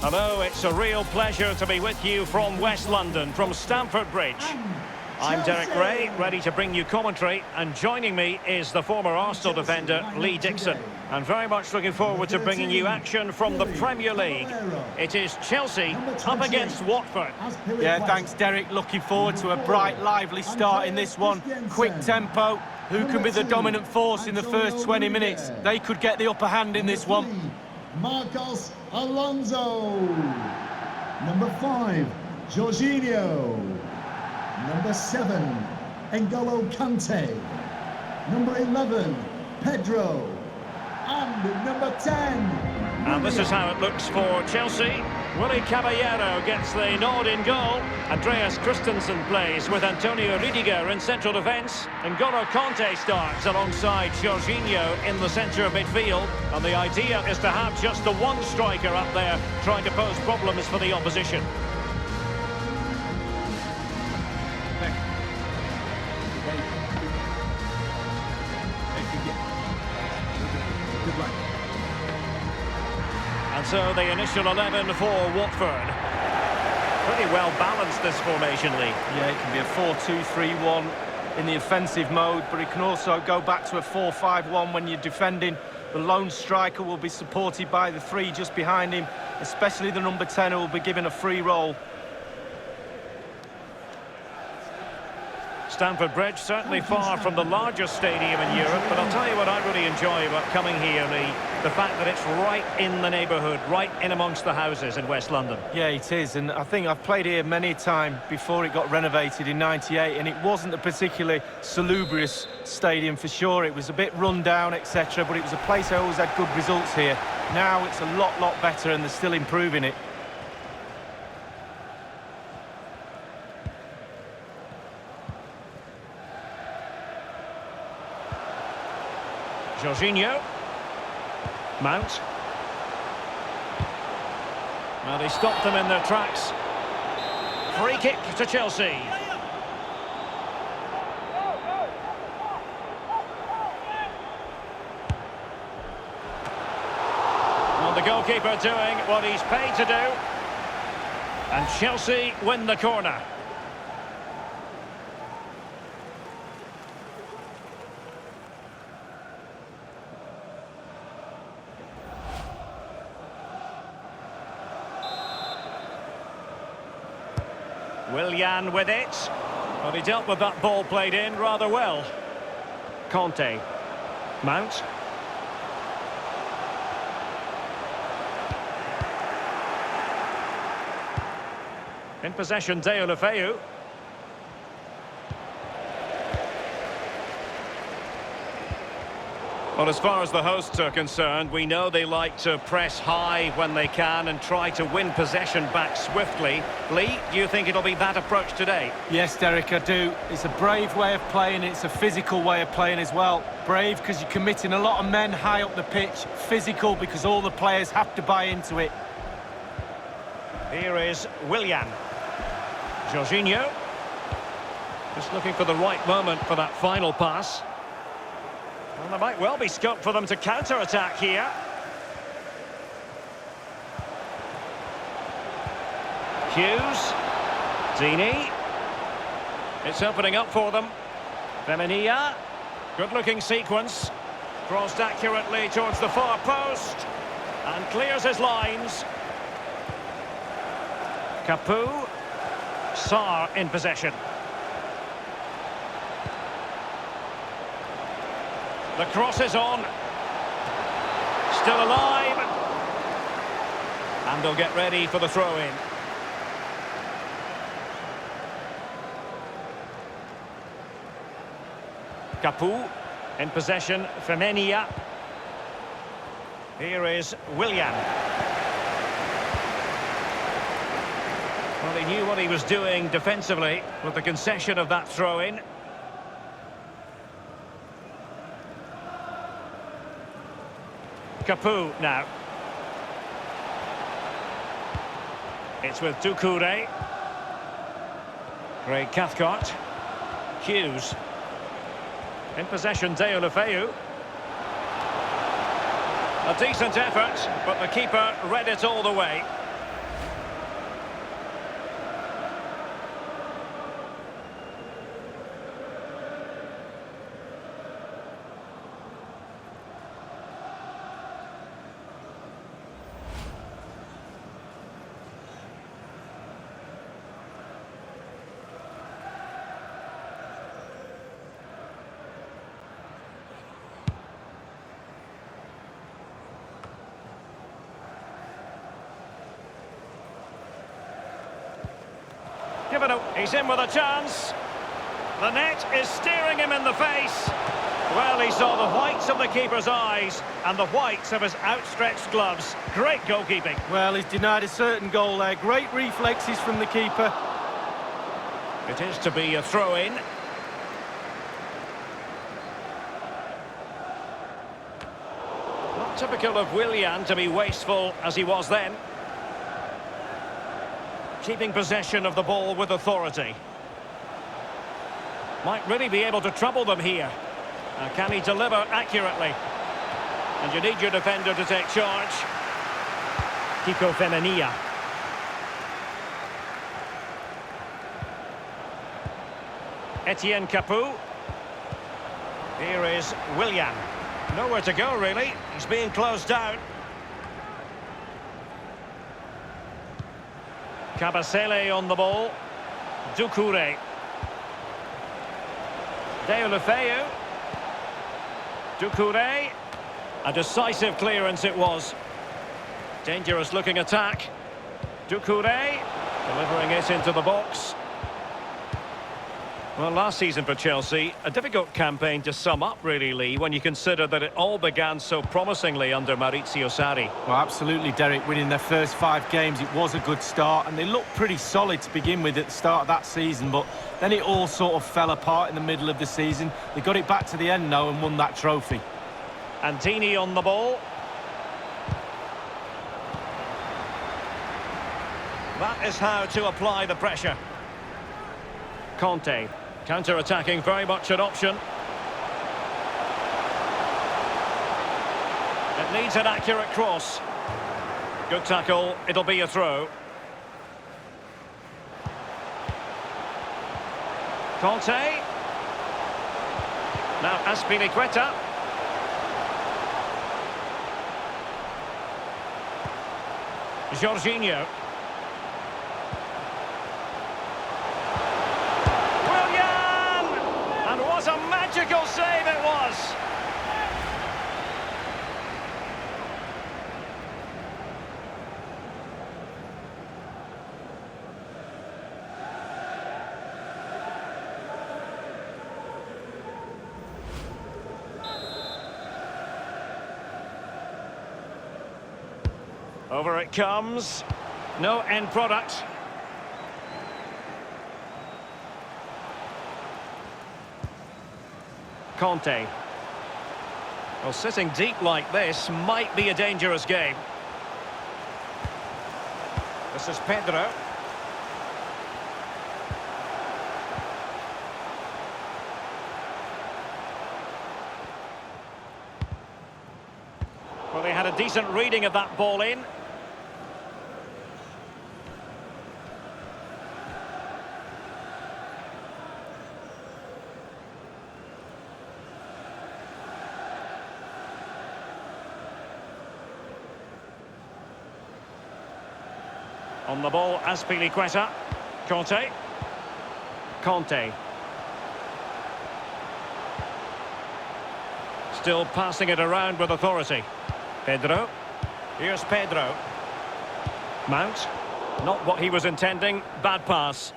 Hello, it's a real pleasure to be with you from West London, from Stamford Bridge. I'm Derek Ray, ready to bring you commentary, and joining me is the former Arsenal defender, Lee Dixon. And very much looking forward to bringing you action from the Premier League. It is Chelsea up against Watford. Yeah, thanks Derek. Looking forward to a bright, lively start in this one. Quick tempo. Who can be the dominant force in the first 20 minutes? They could get the upper hand in this one. Marcos Alonso. Number 5, Jorginho. Number 7, N'Golo Kante. Number 11, Pedro. And number 10. And this is how it looks for Chelsea. Willy Caballero gets the nod in goal. Andreas Christensen plays with Antonio Rudiger in central defence. N'Golo Kante starts alongside Jorginho in the centre of midfield. And the idea is to have just the one striker up there trying to pose problems for the opposition. And so the initial 11 for Watford. Pretty well balanced, this formation, Lee. Yeah, it can be a 4-2-3-1 in the offensive mode, but it can also go back to a 4-5-1 when you're defending. The lone striker will be supported by the 3 just behind him, especially the number 10 who will be given a free role. Stamford Bridge, certainly far from the largest stadium in Europe, but I'll tell you what I really enjoy about coming here, Lee, the fact that it's right in the neighbourhood, right in amongst the houses in West London. Yeah, it is, and I think I've played here many times before it got renovated in '98, and it wasn't a particularly salubrious stadium for sure. It was a bit run down, etc., but it was a place that always had good results here. Now it's a lot better, and they're still improving it. Jorginho. Mount. Well, they stopped them in their tracks. Free kick to Chelsea. Well, the goalkeeper doing what he's paid to do. And Chelsea win the corner. Willian with it. Well, he dealt with that ball played in rather well. Conte. Mount. In possession, Deulofeu. Well, as far as the hosts are concerned, we know they like to press high when they can and try to win possession back swiftly. Lee, do you think it'll be that approach today? Yes, Derek, I do. It's a brave way of playing. It's a physical way of playing as well. Brave because you're committing a lot of men high up the pitch. Physical because all the players have to buy into it. Here is Willian. Jorginho. Just looking for the right moment for that final pass. Well, there might well be scope for them to counter-attack here. Hughes. Dini. It's opening up for them. Femenia. Good-looking sequence. Crossed accurately towards the far post. And clears his lines. Capoue. Sarr in possession. The cross is on. Still alive. And they'll get ready for the throw-in. Capoue in possession. Femenia. Here is Willian. Well, he knew what he was doing defensively with the concession of that throw-in. Capoue now. It's with Doucouré. Craig Cathcart. Hughes. In possession, Deulofeu. A decent effort, but the keeper read it all the way. He's in with a chance. The net is staring him in the face. Well, he saw the whites of the keeper's eyes and the whites of his outstretched gloves. Great goalkeeping. Well, he's denied a certain goal there. Great reflexes from the keeper. It is to be a throw-in. Not typical of Willian to be wasteful as he was then. Keeping possession of the ball with authority. Might really be able to trouble them here. Can he deliver accurately? And you need your defender to take charge. Kiko Femenia. Etienne Capoue. Here is Willian. Nowhere to go, really. He's being closed down. Kabasele on the ball. Doucouré. Deulofeu. Doucouré. A decisive clearance it was. Dangerous looking attack. Doucouré. Delivering it into the box. Well, last season for Chelsea, a difficult campaign to sum up, really, Lee, when you consider that it all began so promisingly under Maurizio Sarri. Well, absolutely, Derek. Winning their first 5 games, it was a good start, and they looked pretty solid to begin with at the start of that season, but then it all sort of fell apart in the middle of the season. They got it back to the end now and won that trophy. Antini on the ball. That is how to apply the pressure. Conte. Counter-attacking, very much an option. It needs an accurate cross. Good tackle, it'll be a throw. Conte. Now Azpilicueta. Jorginho. What a magical save it was! Over it comes. No end product. Conte. Well, sitting deep like this might be a dangerous game. This is Pedro. Well, they had a decent reading of that ball in. On the ball, Azpilicueta. Conte. Conte. Still passing it around with authority. Pedro. Here's Pedro. Mount. Not what he was intending. Bad pass.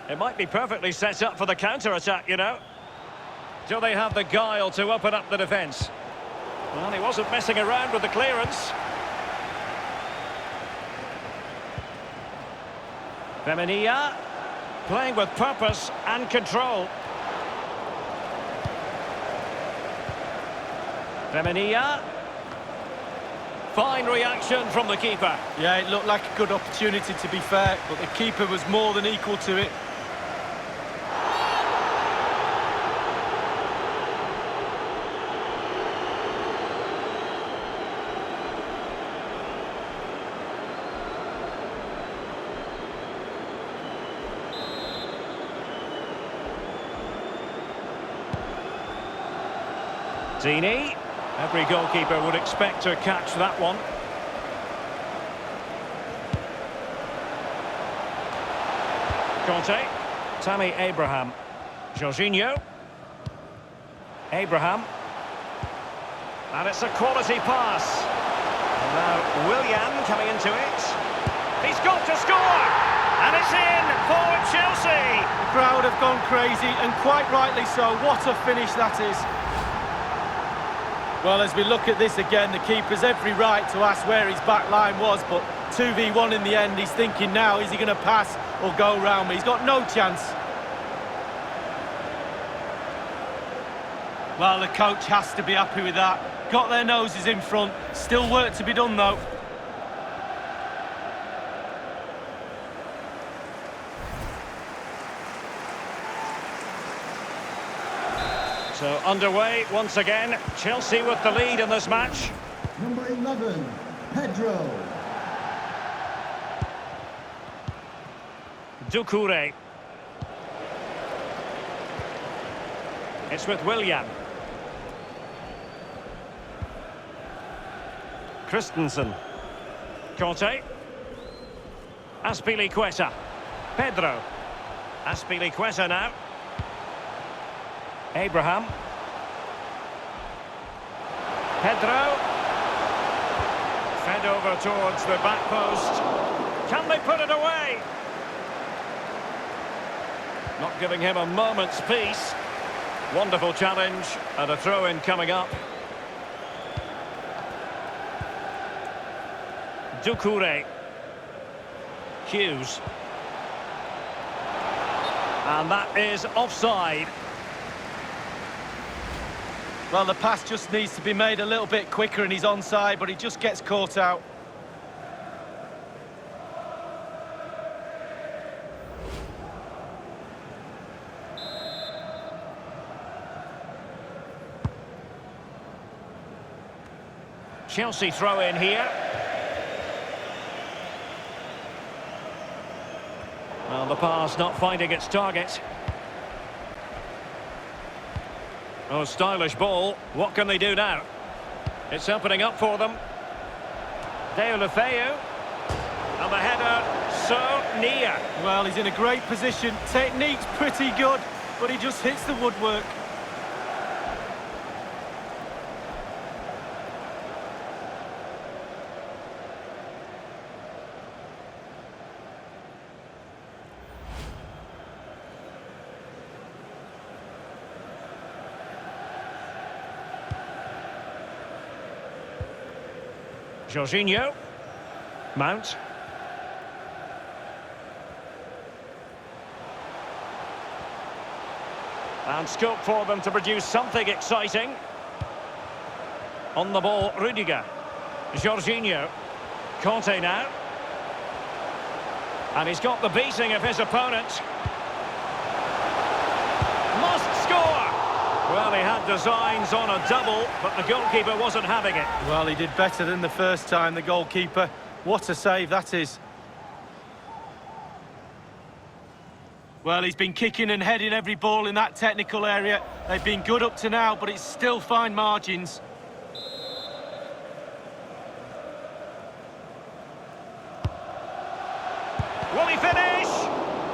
It might be perfectly set up for the counter-attack, you know. Do they have the guile to open up the defence? Well, he wasn't messing around with the clearance. Femenia, playing with purpose and control. Femenia. Fine reaction from the keeper. Yeah, it looked like a good opportunity, to be fair, but the keeper was more than equal to it. Dini. Every goalkeeper would expect to catch that one. Conte. Tammy Abraham. Jorginho. Abraham. And it's a quality pass. And now Willian coming into it. He's got to score! And it's in for Chelsea. The crowd have gone crazy, and quite rightly so. What a finish that is. Well, as we look at this again, the keeper's every right to ask where his back line was, but 2v1 in the end. He's thinking now, is he going to pass or go round me? He's got no chance. Well, the coach has to be happy with that. Got their noses in front. Still work to be done, though. So underway once again. Chelsea with the lead in this match. Number 11, Pedro. Doucouré. It's with Willian. Christensen. Conte. Azpilicueta. Pedro. Azpilicueta now. Abraham. Pedro. Fed over towards the back post. Can they put it away? Not giving him a moment's peace. Wonderful challenge and a throw-in coming up. Doucouré. Hughes. And that is offside. Well, the pass just needs to be made a little bit quicker and he's onside, but he just gets caught out. Chelsea throw in here. Well, the pass not finding its target. Oh, stylish ball. What can they do now? It's opening up for them. Deulofeu. And the header so near. Well, he's in a great position. Technique's pretty good, but he just hits the woodwork. Jorginho. Mount. And scope for them to produce something exciting. On the ball, Rudiger. Jorginho. Conte now. And he's got the beating of his opponent. Must score! Well, he had designs on a double, but the goalkeeper wasn't having it. Well, he did better than the first time, the goalkeeper. What a save that is. Well, he's been kicking and heading every ball in that technical area. They've been good up to now, but it's still fine margins. Will he finish?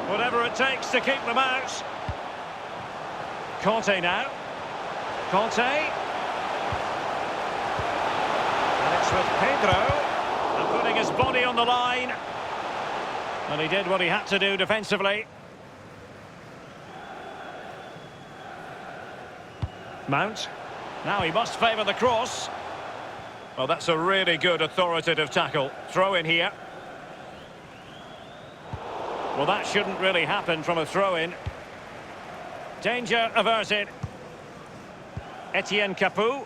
Whatever it takes to keep them out. Conte now. Conte. And it's with Pedro. And putting his body on the line. And he did what he had to do defensively. Mount. Now he must favour the cross. Well, that's a really good authoritative tackle. Throw in here. Well, that shouldn't really happen from a throw-in. Danger averted. Etienne Capoue.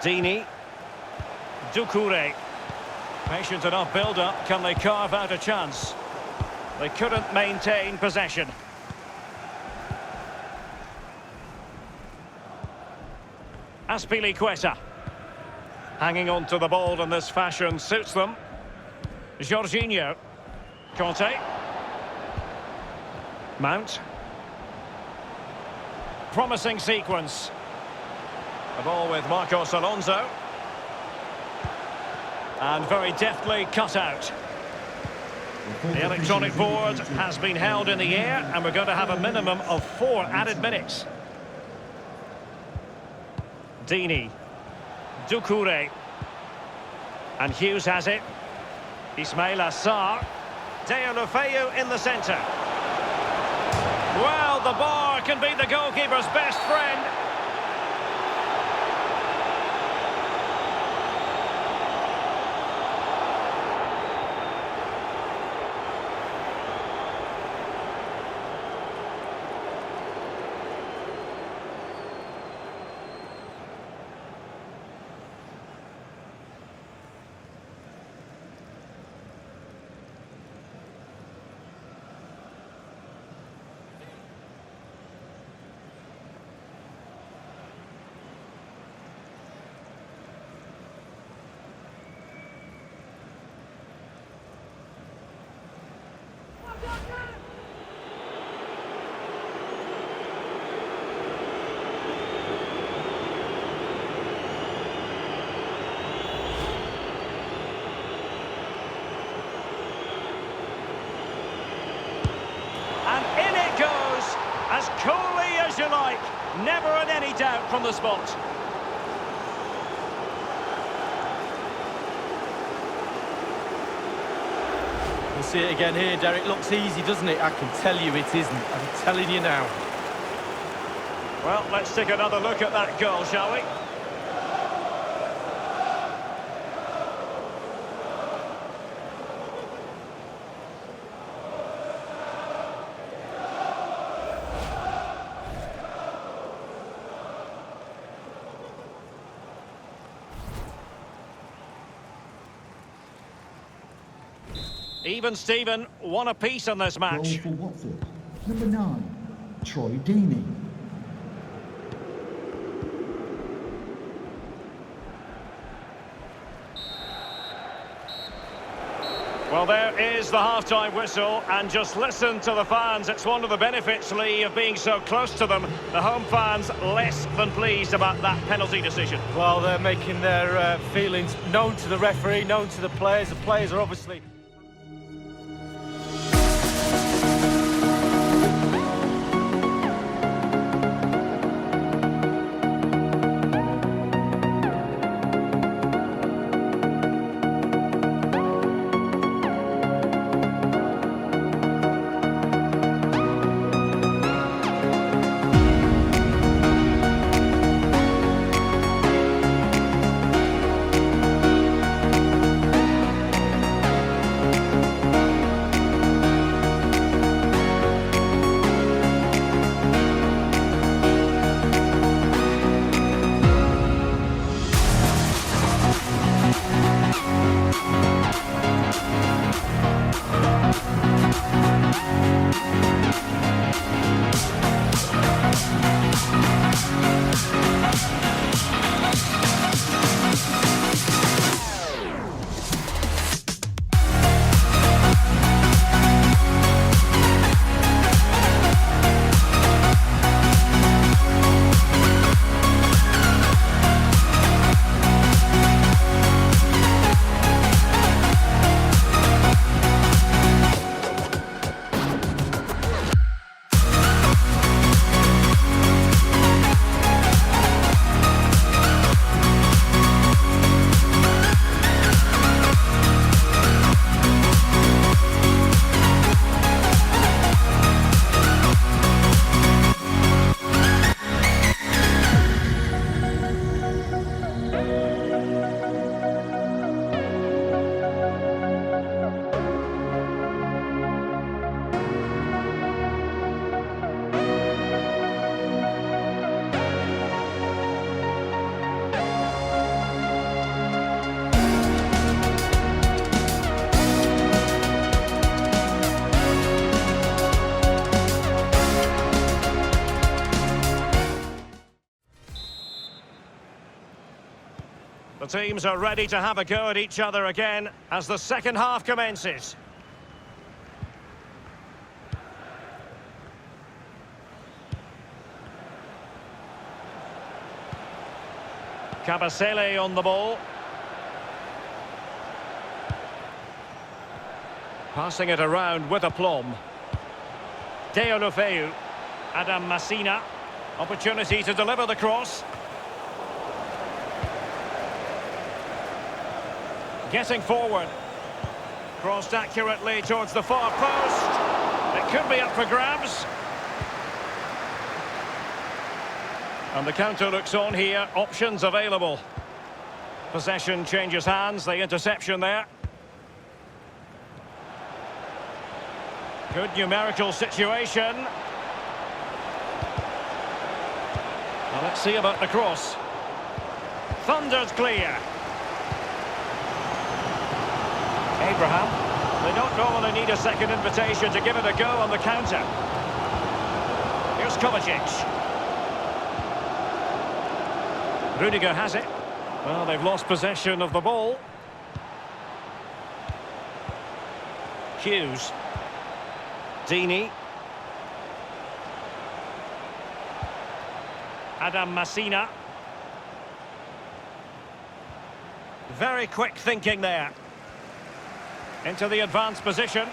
Dini. Doucouré. Patient enough build-up. Can they carve out a chance? They couldn't maintain possession. Azpilicueta. Hanging on to the ball in this fashion suits them. Jorginho. Conte. Mount. Promising sequence. The ball with Marcos Alonso. And very deftly cut out. The electronic board has been held in the air, and we're going to have a minimum of 4 added minutes. Dini. Doucouré. And Hughes has it. Ismail Assar. Deulofeu in the centre. Well, the bar can be the goalkeeper's best friend. And in it goes, as coolly as you like. Never in any doubt from the spot. We'll see it again here, Derek. Looks easy, doesn't it? I can tell you it isn't. I'm telling you now. Well, let's take another look at that goal, shall we? Even Steven, one apiece on this Goal match. for Watford. Number 9, Troy Deeney. Well, there is the half-time whistle, and just listen to the fans. It's one of the benefits, Lee, of being so close to them. The home fans less than pleased about that penalty decision. Well, they're making their feelings known to the referee, known to the players. The players are obviously... The teams are ready to have a go at each other again as the second half commences. Kabasele on the ball. Passing it around with aplomb. Deulofeu. Adam Masina. Opportunity to deliver the cross. Getting forward. Crossed accurately towards the far post. It could be up for grabs. And the counter looks on here. Options available. Possession changes hands. The interception there. Good numerical situation. Well, let's see about the cross. Thundered clear. Abraham. They don't normally need a second invitation to give it a go on the counter. Here's Kovacic. Rudiger has it. Well, they've lost possession of the ball. Hughes. Dini. Adam Masina. Very quick thinking there. Into the advanced position.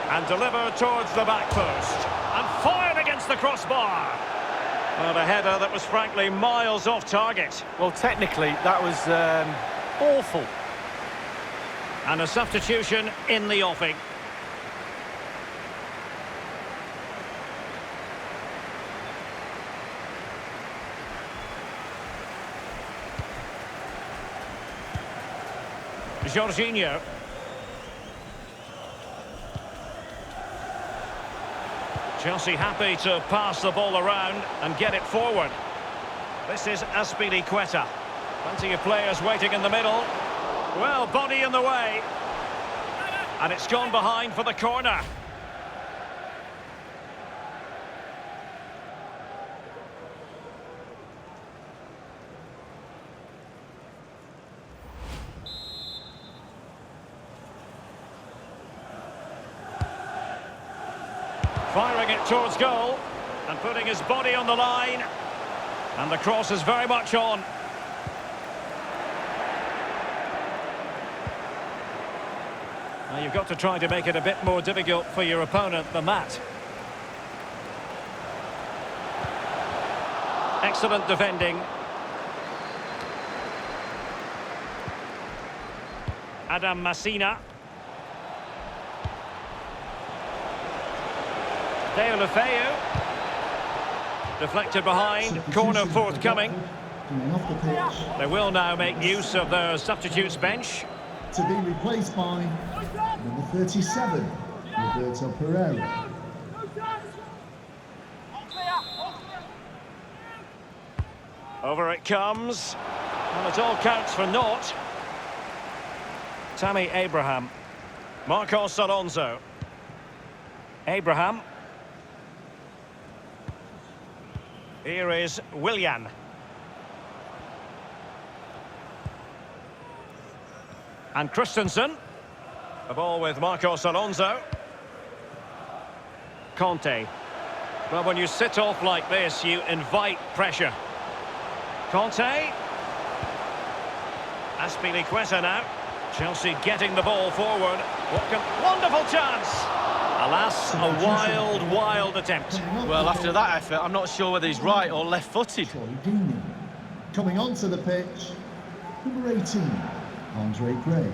And delivered towards the back post. And fired against the crossbar. Well, a header that was frankly miles off target. Well, technically, that was awful. And a substitution in the offing. Jorginho. Chelsea happy to pass the ball around and get it forward. This is Azpilicueta. Plenty of players waiting in the middle. Well, body in the way. And it's gone behind for the corner. Firing it towards goal and putting his body on the line. And the cross is very much on. Now you've got to try to make it a bit more difficult for your opponent than that. Excellent defending. Adam Masina. Deulofeu. Deflected behind, corner forthcoming. They will now make use of their substitutes bench. To be replaced by number 37, Roberto Pereira. Over it comes. And it all counts for naught. Tammy Abraham. Marcos Alonso. Abraham. Here is Willian. And Christensen. The ball with Marcos Alonso. Conte. Well, when you sit off like this, you invite pressure. Conte. Azpilicueta now. Chelsea getting the ball forward. Wonderful chance. Alas, a wild, wild attempt. Well, after that effort, I'm not sure whether he's right or left-footed. Troy Deeney. Coming onto the pitch, number 18, Andre Gray.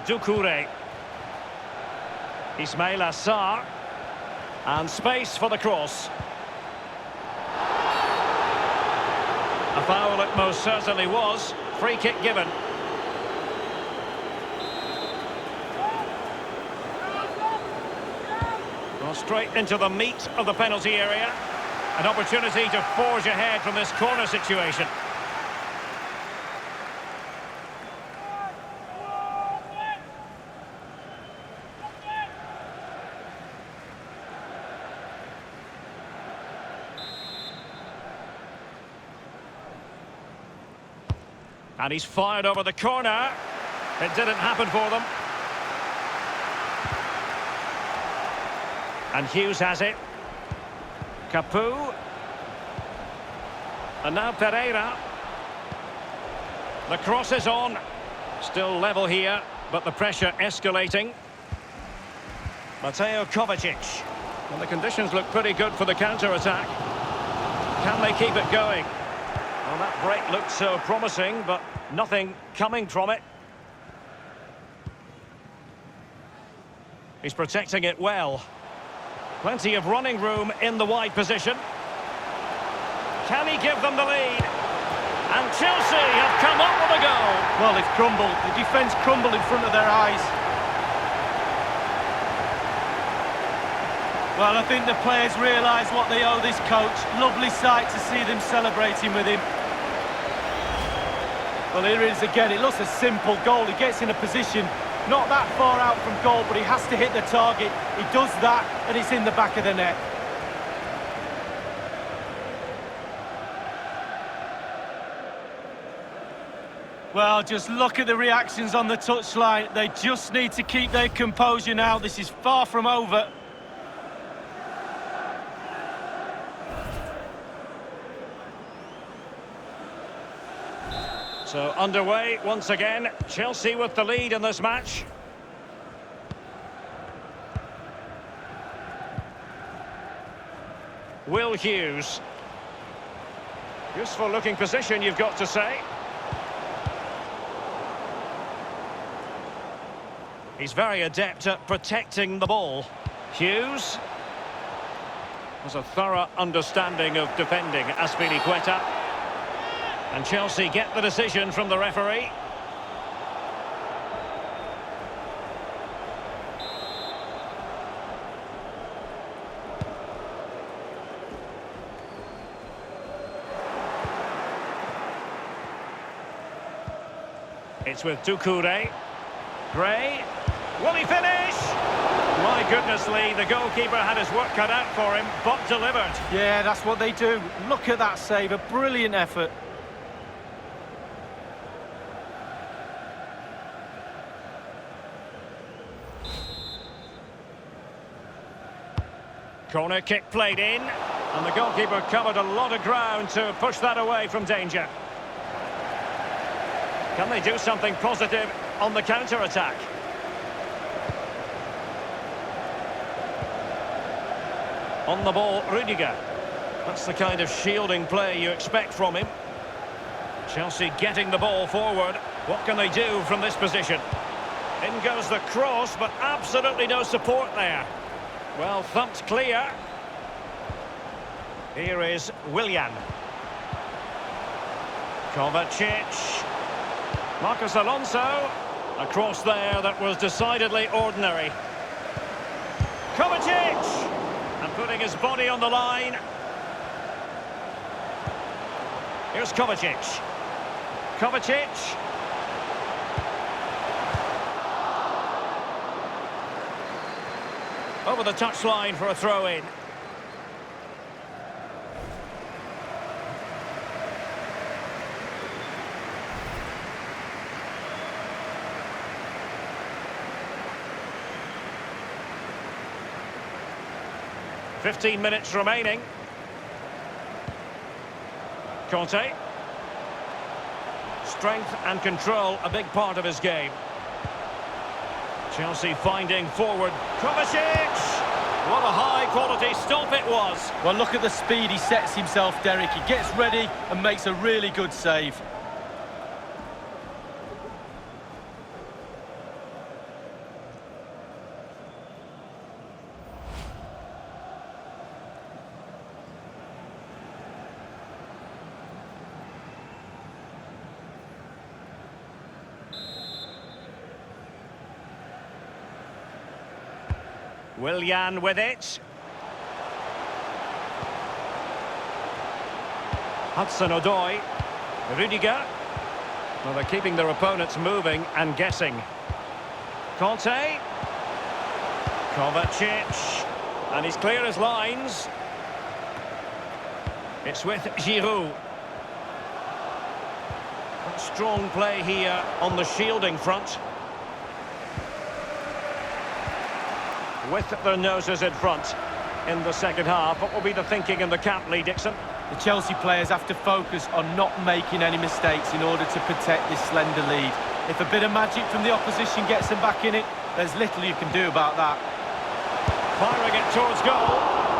Doucouré. Ismail Assar. And space for the cross. A foul it most certainly was. Free kick given. Well, straight into the meat of the penalty area. An opportunity to forge ahead from this corner situation. And he's fired over the corner. It didn't happen for them. And Hughes has it. Capu. And now Pereira. The cross is on. Still level here. but the pressure escalating. Mateo Kovacic. And the conditions look pretty good for the counter-attack. Can they keep it going? Well, that break looked so promising, but nothing coming from it. He's protecting it well. Plenty of running room in the wide position. Can he give them the lead? And Chelsea have come up with a goal. Well, they've crumbled. The defence crumbled in front of their eyes. Well, I think the players realise what they owe this coach. Lovely sight to see them celebrating with him. Well, here it is again. It looks a simple goal. He gets in a position not that far out from goal, but he has to hit the target. He does that, and it's in the back of the net. Well, just look at the reactions on the touchline. They just need to keep their composure now. This is far from over. So underway once again. Chelsea with the lead in this match. Will Hughes. Useful looking position, you've got to say. He's very adept at protecting the ball. Hughes has a thorough understanding of defending Azpilicueta. And Chelsea get the decision from the referee. It's with Doucouré. Gray. Will he finish? My goodness, Lee, the goalkeeper had his work cut out for him, but delivered. Yeah, that's what they do. Look at that save, a brilliant effort. Corner kick played in, and the goalkeeper covered a lot of ground to push that away from danger. Can they do something positive on the counter-attack? On the ball, Rudiger. That's the kind of shielding play you expect from him. Chelsea getting the ball forward. What can they do from this position? In goes the cross, but absolutely no support there. Well, thumped clear. Here is Willian. Kovacic. Marcos Alonso. A cross there that was decidedly ordinary. Kovacic! And putting his body on the line. Here's Kovacic. Kovacic. Over the touchline for a throw-in. "15 minutes remaining. Conte. Strength and control, a big part of his game. Chelsea finding forward. Kovacic! What a high-quality stop it was. Well, look at the speed he sets himself, Derek. He gets ready and makes a really good save. Willian with it. Hudson-Odoi. Rudiger. Well, they're keeping their opponents moving and guessing. Conte. Kovacic. And he's clear as lines. It's with Giroud. Strong play here on the shielding front. With their noses in front in the second half. What will be the thinking in the camp, Lee Dixon? The Chelsea players have to focus on not making any mistakes in order to protect this slender lead. If a bit of magic from the opposition gets them back in it, there's little you can do about that. Firing it towards goal.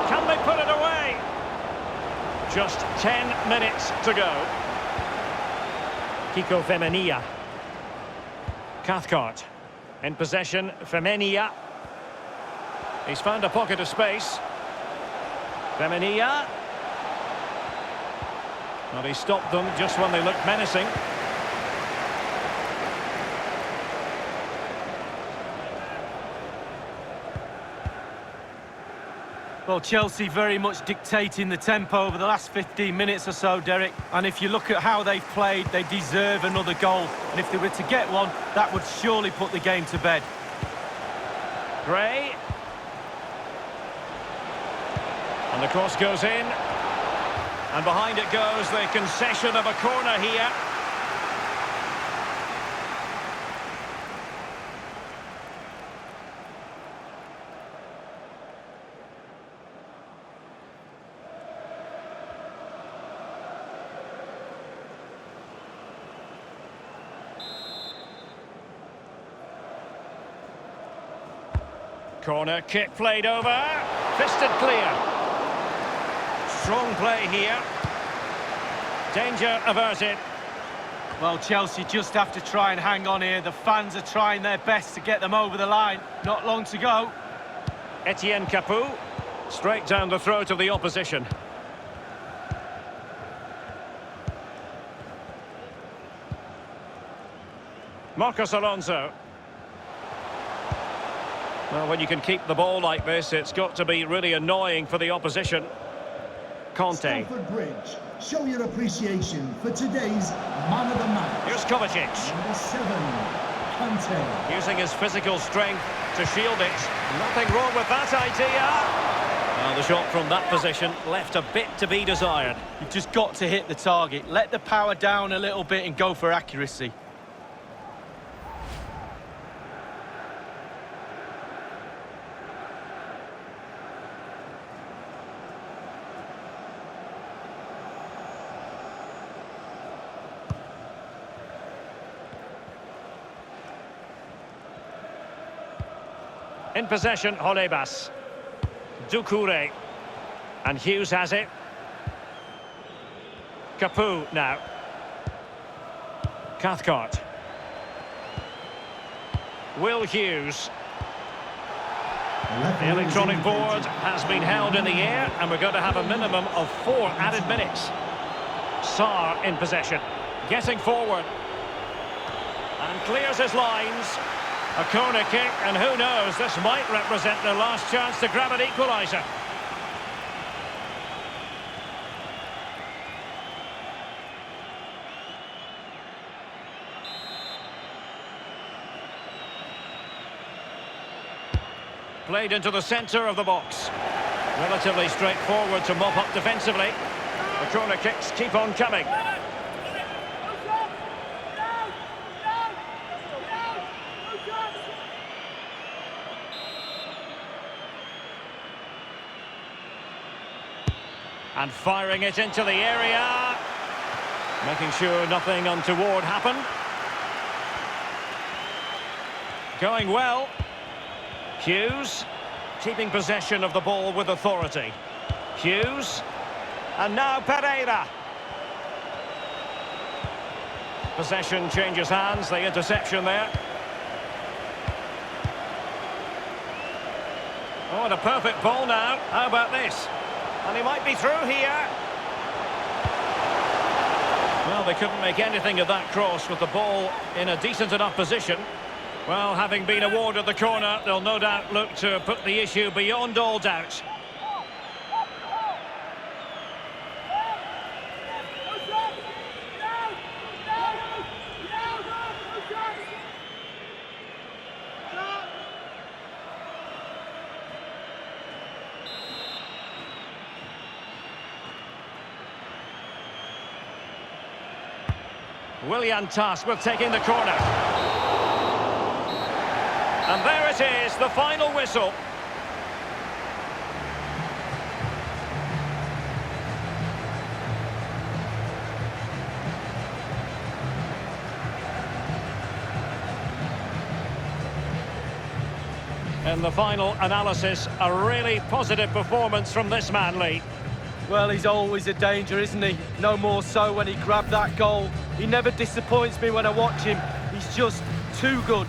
Can they put it away? Just 10 minutes to go. Kiko Femenia. Cathcart. In possession, Femenia. He's found a pocket of space. Femenia. Well, he stopped them just when they looked menacing. Well, Chelsea very much dictating the tempo over the last 15 minutes or so, Derek. And if you look at how they've played, they deserve another goal. And if they were to get one, that would surely put the game to bed. Gray. And the cross goes in. And behind it goes the concession of a corner here. Corner kick played over. Fisted clear. Strong play here. Danger averted. Well, Chelsea just have to try and hang on here. The fans are trying their best to get them over the line. Not long to go. Etienne Capoue. Straight down the throat of the opposition. Marcos Alonso. Well, when you can keep the ball like this, it's got to be really annoying for the opposition. Conte. Stamford Bridge, show your appreciation for today's man of the match. Here's Kovacic. Number 7, Conte. Using his physical strength to shield it. Nothing wrong with that idea. Well, the shot from that position left a bit to be desired. You've just got to hit the target. Let the power down a little bit and go for accuracy. In possession, Holebas. Doucouré. And Hughes has it. Capoue now. Cathcart. Will Hughes. The electronic board has been held in the air, and we're going to have a minimum of 4 added minutes. Sarr in possession. Getting forward. And clears his lines. A corner kick, and who knows, this might represent their last chance to grab an equaliser. Played into the centre of the box. Relatively straightforward to mop up defensively. The corner kicks keep on coming. And firing it into the area. Making sure nothing untoward happened. Going well. Hughes. Keeping possession of the ball with authority. Hughes. And now Pereira. Possession changes hands. The interception there. Oh, and a perfect ball now. How about this? And he might be through here. Well, they couldn't make anything of that cross with the ball in a decent enough position. Well, having been awarded the corner, they'll no doubt look to put the issue beyond all doubt. Willian tasked with taking the corner. And there it is, the final whistle. In the final analysis, a really positive performance from this man, Lee. Well, he's always a danger, isn't he? No more so when he grabbed that goal. He never disappoints me when I watch him. He's just too good.